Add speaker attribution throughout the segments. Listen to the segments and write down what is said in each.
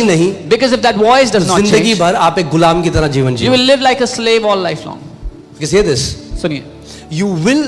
Speaker 1: नहीं,
Speaker 2: because if that voice does not
Speaker 1: जिंदगी
Speaker 2: change,
Speaker 1: भर आप एक गुलाम की तरह जीवन
Speaker 2: you
Speaker 1: Jio.
Speaker 2: will live like a slave all life long.
Speaker 1: Because hear this,
Speaker 2: सुनिए,
Speaker 1: you will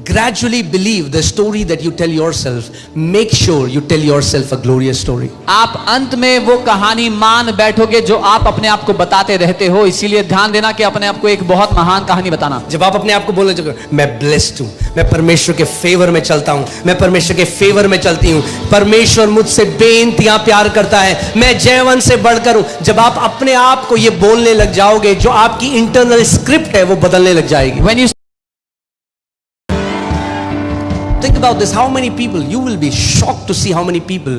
Speaker 1: gradually believe the story that you tell yourself. Make sure you tell yourself a glorious story.
Speaker 2: आप अंत में वो कहानी मान बैठोगे जो आप अपने आप को बताते रहते हो, इसीलिए ध्यान देना कि अपने आप को एक बहुत महान कहानी बताना।
Speaker 1: जब आप अपने आप को बोलने लगो, मैं ब्लेस्ड हूं, मैं परमेश्वर के फेवर में चलता हूं, मैं परमेश्वर के फेवर में चलती हूं, परमेश्वर मुझसे बेइंतहा प्यार करता है, मैं जयवंत से बढ़कर हूं। जब आप अपने आप को ये बोलने लग जाओगे, जो आपकी इंटरनल स्क्रिप्ट है वो बदलने लग जाएगी।
Speaker 2: When you
Speaker 1: Think about this, how many people, you will be shocked to see how many people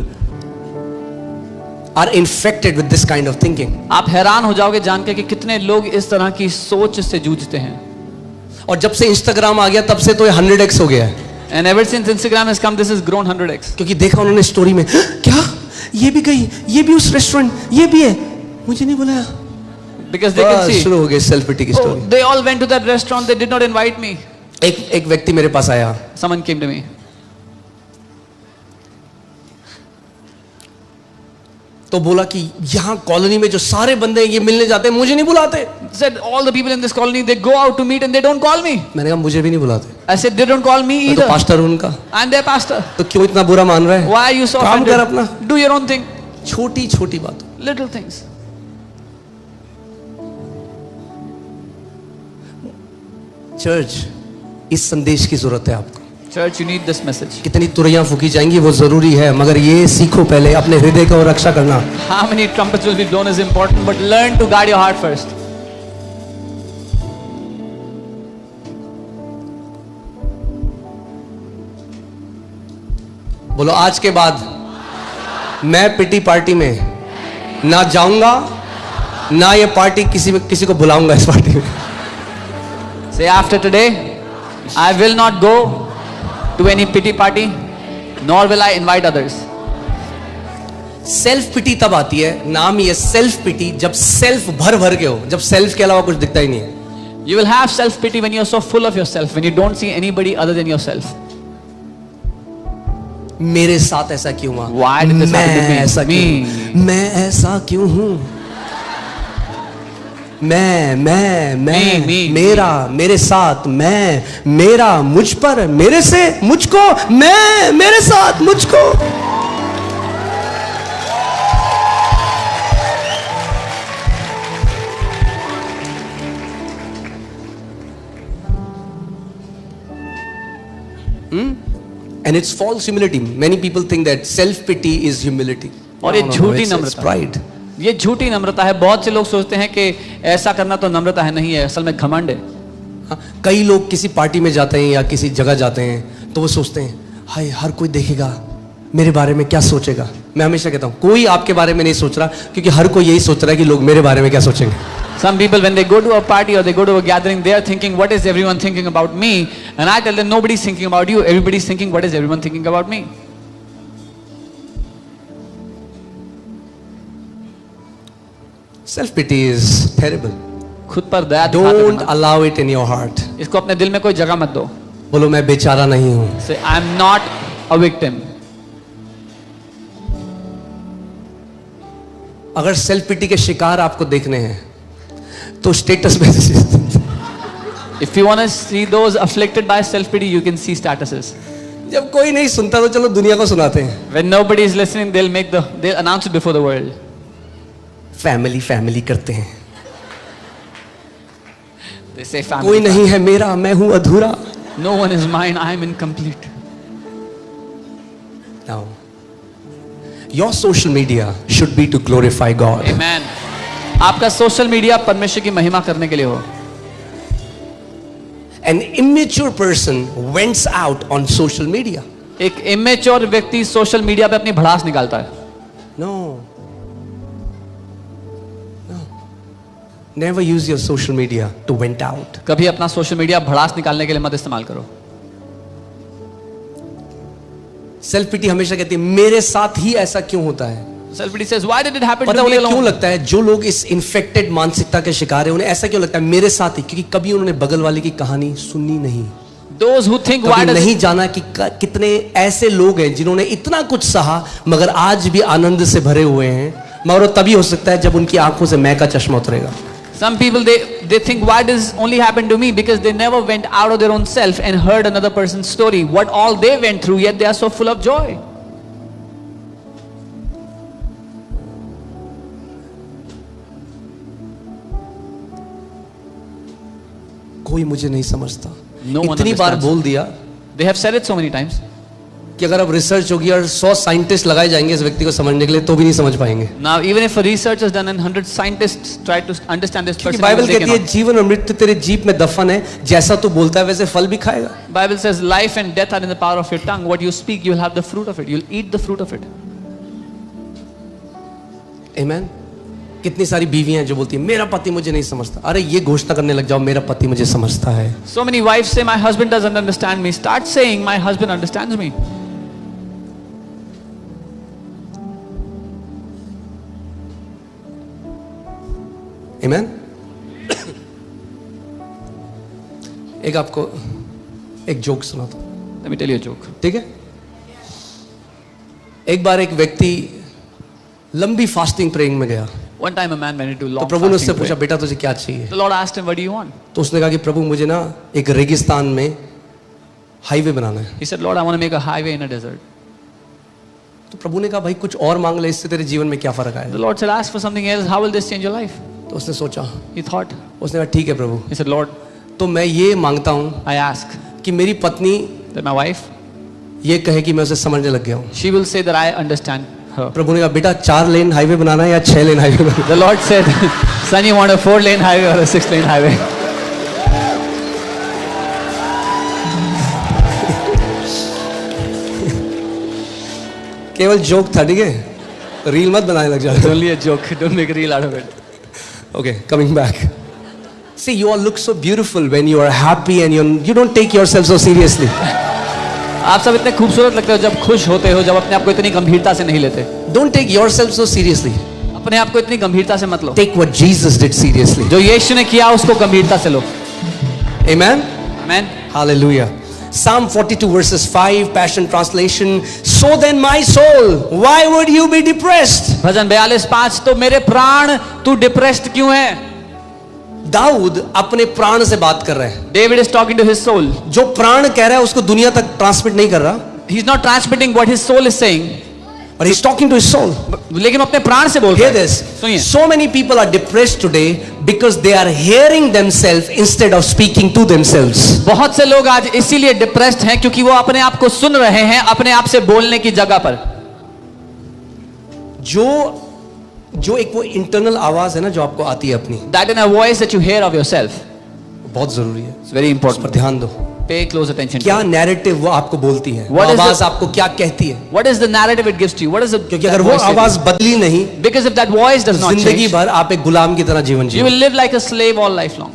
Speaker 1: are infected with this kind of thinking.
Speaker 2: आप हैरान हो जाओगे जान के कि कितने लोग इस तरह की सोच से जूझते हैं।
Speaker 1: और जब से इंस्टाग्राम आ गया तब से तो ये 100x हो गया है।
Speaker 2: And ever since Instagram has come, this has grown 100x.
Speaker 1: क्योंकि देखा उन्होंने स्टोरी में, क्या ये भी गई, ये भी उस रेस्टोरेंट, ये भी है, मुझे नहीं बुलाया।
Speaker 2: Because they can see.
Speaker 1: शुरू हो गई सेल्फ पिटी की
Speaker 2: Oh,
Speaker 1: story.
Speaker 2: they all went to that restaurant. They did not invite me.
Speaker 1: एक व्यक्ति मेरे पास आया,
Speaker 2: Someone came to me.
Speaker 1: तो बोला कि यहाँ कॉलोनी में जो सारे बंदे ये मिलने जाते हैं, मुझे नहीं बुलाते।
Speaker 2: Said all the people in this colony, they go out to meet and they don't call me.
Speaker 1: मैंने कहा मुझे भी नहीं बुलाते।
Speaker 2: I said they don't call me
Speaker 1: मैं तो
Speaker 2: either.
Speaker 1: पास्टर हूं उनका।
Speaker 2: I'm their pastor.
Speaker 1: तो क्यों इतना बुरा मान रहा है?
Speaker 2: Why are you so
Speaker 1: काम कर
Speaker 2: offended?
Speaker 1: अपना।
Speaker 2: Do your own thing.
Speaker 1: छोटी छोटी बात।
Speaker 2: Little things.
Speaker 1: चर्च, इस संदेश की जरूरत है आपको।
Speaker 2: Church, you need this message.
Speaker 1: कितनी तुरैयां फूकी जाएंगी वो जरूरी है, मगर ये सीखो पहले अपने हृदय को रक्षा करना।
Speaker 2: How many trumpets will be blown is important, but learn to guard your heart first.
Speaker 1: बोलो आज के बाद मैं पिटी पार्टी में ना जाऊंगा, ना ये पार्टी किसी को बुलाऊंगा इस पार्टी में।
Speaker 2: Say after today, I will not go to any pity party, nor will I invite others.
Speaker 1: Self pity तब आती है, नाम ही है सेल्फ पिटी, जब सेल्फ भर भर के हो, जब सेल्फ के अलावा कुछ दिखता ही नहीं है।
Speaker 2: You will have self pity when you are so full of yourself, when you don't see anybody other than yourself.
Speaker 1: मेरे साथ ऐसा क्यों हुआ?
Speaker 2: Why did this happen to me?
Speaker 1: मैं ऐसा क्यों? मैं ऐसा क्यों हूं? मैं
Speaker 2: Me.
Speaker 1: मेरा, मेरे साथ, मैं, मेरा, मुझ पर, मेरे से, मुझको, मैं, मेरे साथ, मुझको। And it's false humility. Many people think that self pity is humility.
Speaker 2: और ये झूठी
Speaker 1: it's
Speaker 2: नम्रता,
Speaker 1: pride.
Speaker 2: ये झूठी नम्रता है। बहुत से लोग सोचते हैं कि ऐसा करना तो नम्रता है, नहीं है, असल में घमंड है।
Speaker 1: हाँ, कई लोग किसी पार्टी में जाते हैं या किसी जगह जाते हैं तो वो सोचते हैं, हाय हर कोई देखेगा, मेरे बारे में क्या सोचेगा। मैं हमेशा कहता हूँ कोई आपके बारे में नहीं सोच रहा, क्योंकि हर कोई यही सोच रहा है कि लोग मेरे बारे में क्या सोचेंगे।
Speaker 2: Some people, when they go to a party or they go to a gathering, they are thinking, what is everyone thinking about me? And I tell them, nobody's thinking about you. Everybody's thinking, what is everyone thinking about me?
Speaker 1: Self pity is terrible.
Speaker 2: खुद पर दया दिखाते
Speaker 1: Don't
Speaker 2: रहना।
Speaker 1: allow it in your heart.
Speaker 2: इसको अपने दिल में कोई जगह मत दो।
Speaker 1: बोलो मैं बेचारा नहीं हूँ।
Speaker 2: Say, I'm not a victim.
Speaker 1: अगर सेल्फ पिटी के शिकार आपको देखने हैं तो स्टेटस में
Speaker 2: If you want to see those afflicted by self-pity, you can see statuses.
Speaker 1: जब कोई नहीं सुनता तो चलो दुनिया को सुनाते हैं।
Speaker 2: When nobody is listening, they'll announce it before the world.
Speaker 1: Family करते हैं।
Speaker 2: They say family.
Speaker 1: कोई नहीं है मेरा, मैं हूं अधूरा।
Speaker 2: No one is mine, I am incomplete.
Speaker 1: Now, your social media should be to glorify God.
Speaker 2: Amen. आपका सोशल मीडिया परमेश्वर की महिमा करने के लिए हो।
Speaker 1: An immature person vents out on social media.
Speaker 2: एक इमेच्योर व्यक्ति सोशल मीडिया पे अपनी भड़ास निकालता है।
Speaker 1: No. Never use your social media to vent out.
Speaker 2: कभी अपना सोशल मीडिया भड़ास निकालने के लिए मत इस्तेमाल करो।
Speaker 1: सेल्फ पिटी हमेशा कहती है मेरे साथ ही ऐसा क्यों होता है।
Speaker 2: Self pity says, why did it happen
Speaker 1: पता
Speaker 2: to me
Speaker 1: उन्हें क्यों
Speaker 2: alone?
Speaker 1: लगता है, जो लोग इस इन्फेक्टेड मानसिकता के शिकार है उन्हें ऐसा क्यों लगता है मेरे साथ ही, क्योंकि कभी उन्होंने बगल वाले की कहानी सुनी नहीं।
Speaker 2: Those who think, why
Speaker 1: कभी
Speaker 2: does
Speaker 1: नहीं जाना कि कितने ऐसे लोग हैं जिन्होंने इतना कुछ सहा मगर आज भी आनंद से भरे हुए हैं, मगर वो तभी हो सकता है जब उनकी आंखों से मैं का चश्मा उतरेगा.
Speaker 2: Some people they think, why does only happen to me? Because they never went out of their own self and heard another person's story, what all they went through, yet they are so full of joy.
Speaker 1: कोई मुझे नहीं समझता.
Speaker 2: No one
Speaker 1: इतनी बार
Speaker 2: understands.
Speaker 1: बोल दिया
Speaker 2: They have said it so many times.
Speaker 1: कि अगर अब रिसर्च होगी और 100 साइंटिस्ट लगाए जाएंगे इस व्यक्ति को समझने के लिए तो भी नहीं समझ पाएंगे.
Speaker 2: Now, even if a research is done and 100 scientists try to understand this
Speaker 1: क्योंकि
Speaker 2: person,
Speaker 1: बाइबल
Speaker 2: they
Speaker 1: कहती है
Speaker 2: cannot.
Speaker 1: जीवन और मृत्यु तेरे जीभ में दफन है, जैसा तू बोलता है वैसे फल भी खाएगा.
Speaker 2: Bible says life and death are in the power of your tongue. What you speak, you will have the fruit of it. You'll eat the fruit of it.
Speaker 1: आमेन. कितनी सारी बीवियां हैं जो बोलती है मेरा पति मुझे नहीं समझता. अरे ये घोषणा करने लग जाओ मेरा पति मुझे समझता है.
Speaker 2: So many wives say, my husband doesn't understand me. Start saying, my husband understands me.
Speaker 1: आमेन. एक आपको एक जोक सुनाता हूं.
Speaker 2: Let me tell you a joke.
Speaker 1: ठीक है. एक बार एक व्यक्ति लंबी फास्टिंग प्रेइंग में गया.
Speaker 2: One time a man went into
Speaker 1: तो
Speaker 2: long
Speaker 1: प्रभु ने उससे
Speaker 2: fasting
Speaker 1: पूछा
Speaker 2: prayer.
Speaker 1: बेटा तुझे क्या चाहिए.
Speaker 2: The Lord asked him, what do you want?
Speaker 1: तो उसने कहा कि प्रभु मुझे ना एक रेगिस्तान में हाईवे बनाना है.
Speaker 2: He said, Lord, I want to make a highway in a desert.
Speaker 1: तो प्रभु ने कहा भाई कुछ और मांग ले, इससे तेरे जीवन में क्या फर्क
Speaker 2: The
Speaker 1: आएगा.
Speaker 2: Lord said, ask for something else. How will this change your life?
Speaker 1: तो उसने सोचा.
Speaker 2: He thought.
Speaker 1: उसने कहा ठीक है प्रभु.
Speaker 2: He said, Lord,
Speaker 1: तो मैं ये मांगता हूँ
Speaker 2: I ask
Speaker 1: कि मेरी पत्नी
Speaker 2: that my wife,
Speaker 1: ये कहे कि मैं उसे समझने लग गया हूँ.
Speaker 2: she will say that I understand her.
Speaker 1: प्रभु ने कहा बेटा 4 लेन हाईवे बनाना है या 6 lane highway banana
Speaker 2: The Lord said, son, you want a 4-lane highway or a 6-lane highway?
Speaker 1: है. केवल जोक था. ठीक है. रील मत बनाने लग
Speaker 2: It's
Speaker 1: जाओ.
Speaker 2: only a joke. Don't make a reel out of it.
Speaker 1: Okay, coming back. See, you all look so beautiful when you are happy and you don't take yourself so seriously.
Speaker 2: आप सब इतने खूबसूरत लगते हो जब खुश होते हो, जब अपने आप को इतनी गंभीरता से नहीं लेते.
Speaker 1: Don't take yourself so seriously.
Speaker 2: अपने आप को इतनी गंभीरता से मत लो.
Speaker 1: Take what Jesus did seriously.
Speaker 2: जो यीशु ने किया उसको गंभीरता से लो.
Speaker 1: Amen.
Speaker 2: Amen.
Speaker 1: Hallelujah. Psalm 42 verses 5, Passion Translation. So then my soul, why would you be depressed?
Speaker 2: भजन 42:5, तो मेरे प्राण तू डिप्रेस्ड क्यों है?
Speaker 1: दाऊद अपने प्राण से बात कर रहे हैं.
Speaker 2: David is talking to his soul.
Speaker 1: जो प्राण कह रहा है उसको दुनिया तक ट्रांसमिट नहीं कर रहा.
Speaker 2: He's not transmitting what his soul is saying.
Speaker 1: But he's talking to his soul.
Speaker 2: लेकिन अपने प्राण से बोल रहा
Speaker 1: Hear
Speaker 2: है.
Speaker 1: this.
Speaker 2: सुनिए.
Speaker 1: So many people are depressed today because they are hearing themselves instead of speaking to themselves.
Speaker 2: बहुत से लोग आज इसीलिए डिप्रेस्ड हैं क्योंकि वो अपने आप को सुन रहे हैं अपने आप से बोलने की जगह पर.
Speaker 1: जो एक वो इंटरनल आवाज है ना जो आपको आती है अपनी,
Speaker 2: That inner voice that you hear of yourself,
Speaker 1: बहुत जरूरी है.
Speaker 2: it's very
Speaker 1: उस पर
Speaker 2: important.
Speaker 1: ध्यान दो.
Speaker 2: Pay close attention to
Speaker 1: क्या
Speaker 2: it.
Speaker 1: नैरेटिव वो आपको बोलती है, वो
Speaker 2: What is
Speaker 1: आवाज
Speaker 2: the-
Speaker 1: आपको क्या कहती है.
Speaker 2: What is the narrative it gives to you? What is the
Speaker 1: क्योंकि
Speaker 2: that
Speaker 1: अगर वो
Speaker 2: voice say to
Speaker 1: आवाज
Speaker 2: you?
Speaker 1: बदली नहीं
Speaker 2: Because if that voice does not
Speaker 1: जिंदगी
Speaker 2: change,
Speaker 1: भर आप एक गुलाम की तरह जीवन
Speaker 2: you
Speaker 1: Jio.
Speaker 2: will live like a slave all life long.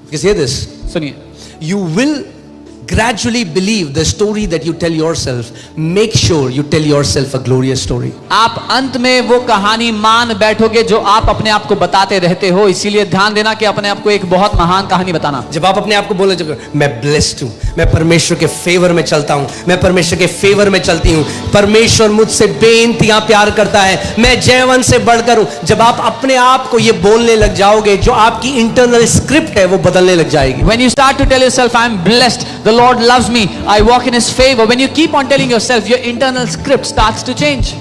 Speaker 1: Because hear this.
Speaker 2: सुनिए.
Speaker 1: You will gradually believe the story that you tell yourself. Make sure you tell yourself a glorious story.
Speaker 2: आप अंत में वो कहानी मान बैठोगे जो आप अपने आप को बताते रहते हो, इसीलिए ध्यान देना कि अपने आप को एक बहुत महान कहानी बताना.
Speaker 1: जब आप अपने आप को बोले जब मैं ब्लेस्ड हूं, मैं परमेश्वर के फेवर में चलता हूं, मैं परमेश्वर के फेवर में चलती हूं, परमेश्वर मुझसे बेइंतहा प्यार करता है, मैं जयवन से बढ़कर हूं. जब आप अपने आप को ये बोलने लग जाओगे, जो आपकी इंटरनल स्क्रिप्ट है वो बदलने लग जाएगी.
Speaker 2: When you start to tell yourself, I am blessed, the Lord loves me, I walk in His favor. When you keep on telling yourself, your internal script starts to change.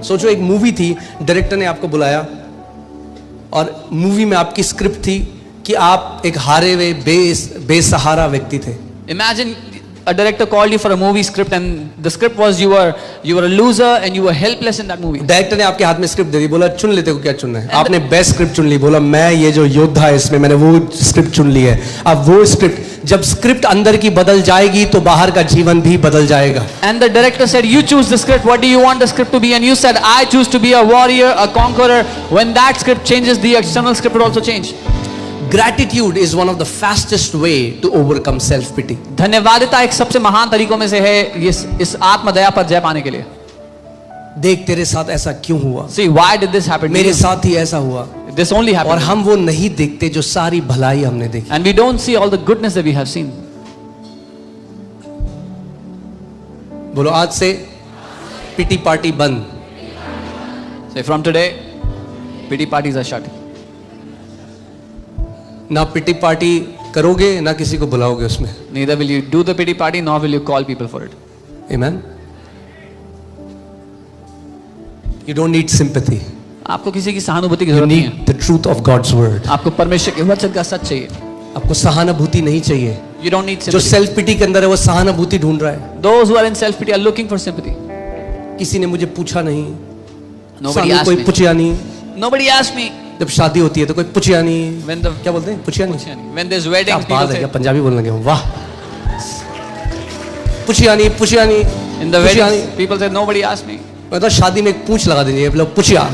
Speaker 1: सोचो एक movie थी, director ने आपको बुलाया और movie में आपकी script थी कि आप एक हारे हुए बेसहारा व्यक्ति थे.
Speaker 2: Imagine a director called you for a movie script and the script was you were a loser and you were helpless in that movie.
Speaker 1: Director ने आपके हाथ में स्क्रिप्ट दे दी, बोला चुन लेते को क्या चुनना है. आपने बेस्ट स्क्रिप्ट चुन ली, बोला मैं ये जो योद्धा है इसमें मैंने वो स्क्रिप्ट चुन ली है. अब वो स्क्रिप्ट जब स्क्रिप्ट अंदर की बदल जाएगी तो बाहर का जीवन भी बदल जाएगा.
Speaker 2: And the director said, you choose the script, what do you want the script to be? And you said, I choose to be a warrior, a conqueror. When that script changes, the external script will also change.
Speaker 1: Gratitude is one of the fastest way to overcome self pity.
Speaker 2: धन्यवादिता एक सबसे महान तरीकों में से है इस आत्मदया पर जय पाने के लिए.
Speaker 1: देख तेरे साथ ऐसा क्यों हुआ,
Speaker 2: See, why did this happen to
Speaker 1: मेरे
Speaker 2: you?
Speaker 1: साथ ही ऐसा हुआ.
Speaker 2: This only
Speaker 1: और
Speaker 2: happened.
Speaker 1: हम वो नहीं देखते जो सारी भलाई हमने देखी.
Speaker 2: And we don't see all the goodness that we have seen.
Speaker 1: बोलो आज से पिटी पार्टी बंद.
Speaker 2: Say from today, pity parties are shut.
Speaker 1: ना पिटी पार्टी करोगे ना किसी को बुलाओगे उसमें.
Speaker 2: Neither will you do the pity party, nor will you call people for it.
Speaker 1: Amen. You don't need sympathy.
Speaker 2: आपको किसी की सहानुभूति की
Speaker 1: You
Speaker 2: जरूरत नहीं है.
Speaker 1: need the truth of God's word.
Speaker 2: आपको परमेश्वर के वचन का सच चाहिए.
Speaker 1: आपको सहानुभूति नहीं चाहिए.
Speaker 2: You don't need
Speaker 1: जो
Speaker 2: sympathy.
Speaker 1: सेल्फ पिटी के अंदर है वो सहानुभूति ढूंढ रहा है.
Speaker 2: Those who are in self pity are looking for sympathy.
Speaker 1: किसी ने मुझे पूछा नहीं.
Speaker 2: Nobody
Speaker 1: सानू
Speaker 2: asked
Speaker 1: कोई
Speaker 2: me.
Speaker 1: पूछा नहीं.
Speaker 2: Nobody asked me.
Speaker 1: जब शादी होती है तो कोई पूछा नहीं.
Speaker 2: When the
Speaker 1: क्या बोलते हैं? पूछा नहीं.
Speaker 2: when there's
Speaker 1: क्या
Speaker 2: weddings,
Speaker 1: बात
Speaker 2: people
Speaker 1: है. क्या
Speaker 2: say
Speaker 1: पंजाबी बोलने लगे हो. वाह. पूछा नहीं. पूछा नहीं.
Speaker 2: in the
Speaker 1: पूछा
Speaker 2: weddings,
Speaker 1: नहीं.
Speaker 2: people say nobody asked me.
Speaker 1: मैं तो शादी में एक पूछ लगा दीजिए. लोग पूछा.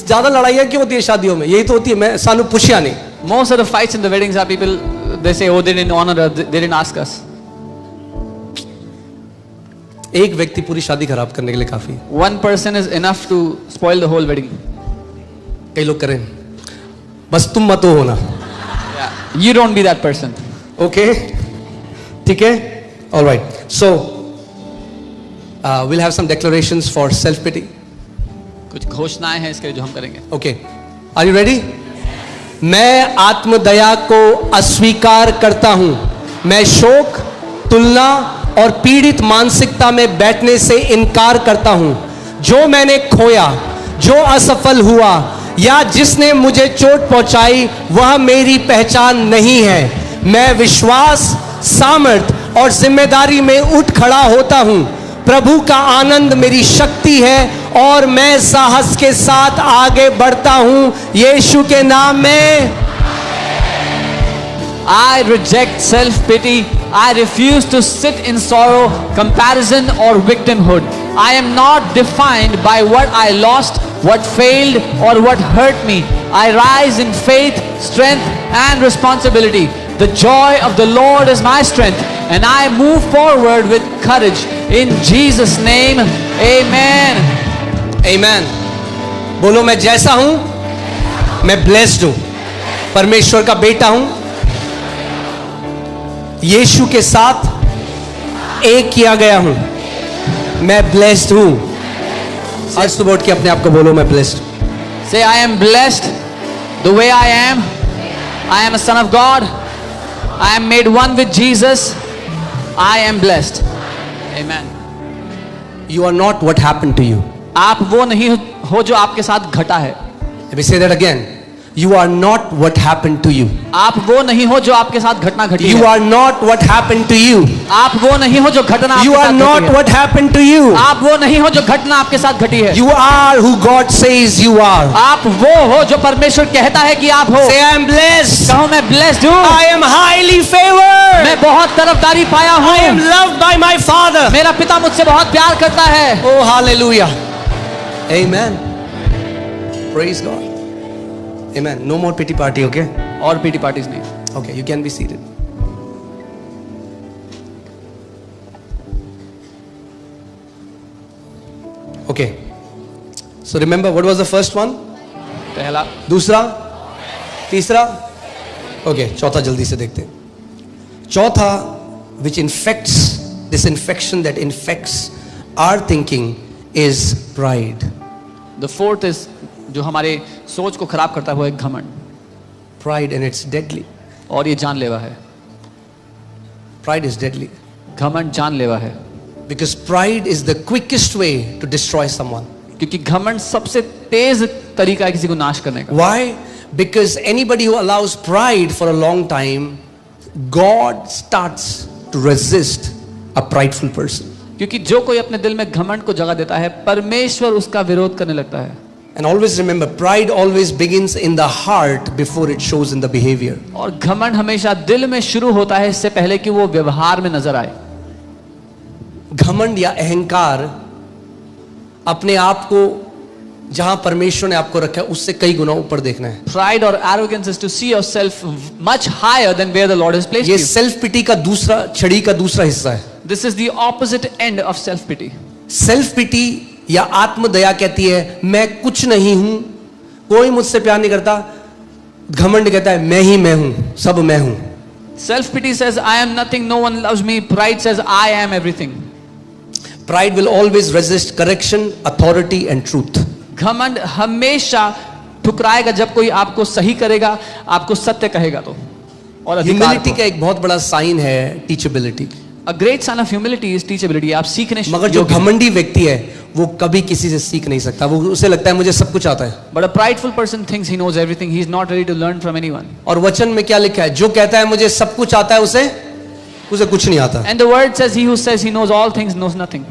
Speaker 1: ज्यादा लड़ाइयाँ क्यों होती है शादियों में? यही तो होती है. मैं सानू पूछा नहीं.
Speaker 2: Most of the fights in the weddings are people. They say, oh, they didn't honor us. They didn't ask us.
Speaker 1: एक व्यक्ति पूरी शादी खराब करने के लिए काफी है.
Speaker 2: One person is enough to spoil the whole wedding.
Speaker 1: कई लोग करें. बस तुम मत हो ना.
Speaker 2: Yeah. You don't be that person.
Speaker 1: Okay. ठीक है. All right. So we'll have some declarations for self pity.
Speaker 2: कुछ घोषणाएं हैं इसके लिए जो हम करेंगे.
Speaker 1: Okay. Are you ready? मैं आत्मदया को अस्वीकार करता हूं. मैं शोक, तुलना और पीड़ित मानसिकता में बैठने से इनकार करता हूं. जो मैंने खोया, जो असफल हुआ या जिसने मुझे चोट पहुंचाई वह मेरी पहचान नहीं है. मैं विश्वास, सामर्थ और जिम्मेदारी में उठ खड़ा होता हूं. प्रभु का आनंद मेरी शक्ति है और मैं साहस के साथ आगे बढ़ता हूं. यीशु के नाम में.
Speaker 2: I reject self-pity. I refuse to sit in sorrow, comparison or victimhood. I am not defined by what I lost, what failed or what hurt me. I rise in faith, strength and responsibility. The joy of the Lord is my strength and I move forward with courage. In Jesus' name, amen.
Speaker 1: Amen. बोलो मैं जैसा हूं मैं blessed हूं. परमेश्वर का बेटा हूं. यीशु के साथ एक किया गया हूं. मैं ब्लेस्ड हूं. आज सुबह उठ के अपने आप को बोलो मैं blessed.
Speaker 2: Say, I am blessed the way I am. I am a son of God. I am made one with Jesus. I am blessed. Amen.
Speaker 1: You are not what happened to you.
Speaker 2: आप वो नहीं हो जो आपके साथ घटा है.
Speaker 1: Let me say that again. You are not what happened to you.
Speaker 2: आप वो नहीं हो जो आपके साथ घटना घटी
Speaker 1: You
Speaker 2: है.
Speaker 1: are not what happened to you.
Speaker 2: आप वो नहीं हो जो घटना
Speaker 1: You
Speaker 2: आपके
Speaker 1: are
Speaker 2: साथ
Speaker 1: not
Speaker 2: घटी है.
Speaker 1: what happened to you.
Speaker 2: आप वो नहीं हो जो घटना आपके साथ घटी है.
Speaker 1: You are who God says you are.
Speaker 2: आप वो हो जो परमेश्वर कहता है कि आप हो.
Speaker 1: Say I am blessed.
Speaker 2: कहो मैं ब्लेस्ड हूँ.
Speaker 1: I am highly favored.
Speaker 2: मैं बहुत तरफदारी पाया
Speaker 1: I am
Speaker 2: हूँ.
Speaker 1: loved by my Father.
Speaker 2: मेरा पिता मुझसे बहुत प्यार करता है.
Speaker 1: Oh, hallelujah. Amen. Praise God. Amen. No more pity party, okay?
Speaker 2: और पीटी पार्टीज नहीं.
Speaker 1: Okay, you can be seated. Okay. So remember, what was the first one?
Speaker 2: पहला,
Speaker 1: दूसरा, तीसरा. Okay, चौथा जल्दी से देखते हैं. चौथा, which infects, this infection that infects our thinking is pride.
Speaker 2: the fourth is जो हमारे सोच को खराब करता है वो एक घमंड.
Speaker 1: Pride, and it's deadly.
Speaker 2: और ये जानलेवा है.
Speaker 1: Pride is deadly.
Speaker 2: घमंड जानलेवा है.
Speaker 1: Because pride is the quickest way to destroy someone.
Speaker 2: क्योंकि घमंड सबसे तेज तरीका है किसी को नाश करने का.
Speaker 1: Why? Because anybody who allows pride for a long time, God starts to resist a prideful person.
Speaker 2: क्योंकि जो कोई अपने दिल में घमंड को जगह देता है परमेश्वर उसका विरोध करने लगता है.
Speaker 1: And always remember, pride always begins in the heart before it shows in the behavior.
Speaker 2: और घमंड हमेशा दिल में शुरू होता है इससे पहले कि वो व्यवहार में नजर आए.
Speaker 1: घमंड या अहंकार अपने आप को जहां परमेश्वर ने आपको रखा है उससे कई गुना ऊपर देखना है.
Speaker 2: Pride or arrogance is to see yourself much higher than where the Lord has placed
Speaker 1: ये
Speaker 2: you.
Speaker 1: सेल्फ पिटी का दूसरा छड़ी का दूसरा हिस्सा है.
Speaker 2: This is the opposite end of self-pity.
Speaker 1: Self pity या आत्मदया कहती है मैं कुछ नहीं हूं, कोई मुझसे प्यार नहीं करता. घमंड कहता है मैं ही मैं हूं, सब मैं हूं.
Speaker 2: Self-pity says I am nothing, no one loves me. Pride says I am everything.
Speaker 1: Pride will always resist correction, authority and truth.
Speaker 2: घमंड हमेशा ठुकराएगा जब कोई आपको सही करेगा, आपको सत्य कहेगा तो, और अधिकार
Speaker 1: ह्यूमिलिटी
Speaker 2: को।
Speaker 1: का एक बहुत बड़ा साइन है teachability.
Speaker 2: A great sign of humility is teachability. आप सीखने
Speaker 1: मगर जो
Speaker 2: योग्य हैं।
Speaker 1: घमंडी व्यक्ति है वो कभी किसी से सीख नहीं सकता, वो उसे लगता है मुझे सब कुछ आता है।
Speaker 2: But a prideful person thinks he knows everything. He is not ready to learn from anyone.
Speaker 1: और वचन में क्या लिखा है? जो कहता है मुझे सब कुछ आता है उसे कुछ नहीं आता।
Speaker 2: And the word says, he who says he knows all things knows nothing.